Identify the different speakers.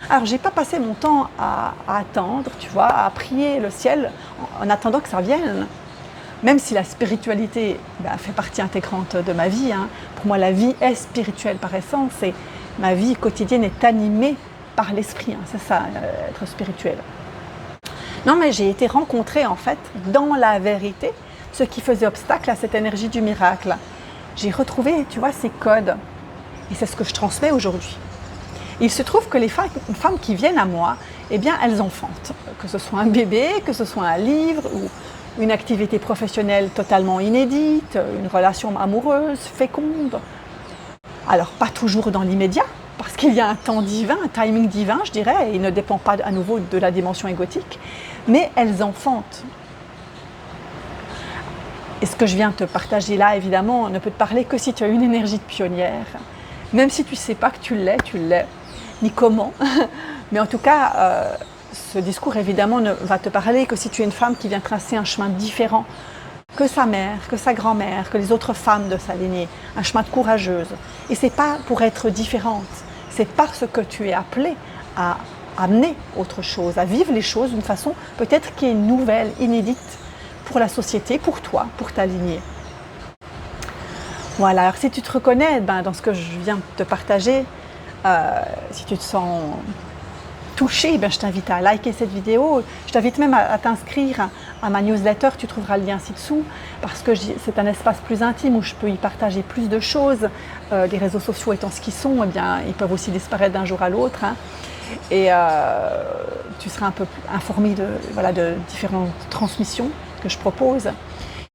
Speaker 1: Alors, j'ai pas passé mon temps à attendre, tu vois, à prier le ciel en attendant que ça vienne. Même si la spiritualité fait partie intégrante de ma vie, hein. Pour moi, la vie est spirituelle par essence et ma vie quotidienne est animée par l'esprit. Hein. C'est ça, être spirituel. Non, mais j'ai été rencontrée en fait dans la vérité, ce qui faisait obstacle à cette énergie du miracle. J'ai retrouvé, tu vois, ces codes et c'est ce que je transmets aujourd'hui. Il se trouve que les femmes qui viennent à moi, eh bien, elles enfantent. Que ce soit un bébé, que ce soit un livre ou une activité professionnelle totalement inédite, une relation amoureuse, féconde. Alors, pas toujours dans l'immédiat, parce qu'il y a un temps divin, un timing divin, je dirais, et il ne dépend pas à nouveau de la dimension égotique, mais elles enfantent. Et ce que je viens de te partager là, évidemment, ne peut te parler que si tu as une énergie de pionnière. Même si tu ne sais pas que tu l'es, ni comment. Mais en tout cas, ce discours, évidemment, ne va te parler que si tu es une femme qui vient tracer un chemin différent que sa mère, que sa grand-mère, que les autres femmes de sa lignée. Un chemin de courageuse. Et ce n'est pas pour être différente. C'est parce que tu es appelée à amener autre chose, à vivre les choses d'une façon peut-être qui est nouvelle, inédite pour la société, pour toi, pour ta lignée. Voilà, alors si tu te reconnais dans ce que je viens de te partager, si tu te sens touché, je t'invite à liker cette vidéo. Je t'invite même à t'inscrire à ma newsletter, tu trouveras le lien ci-dessous, parce que c'est un espace plus intime où je peux y partager plus de choses. Les réseaux sociaux étant ce qu'ils sont, eh bien, ils peuvent aussi disparaître d'un jour à l'autre. Hein. Et tu seras un peu informé de différentes transmissions que je propose.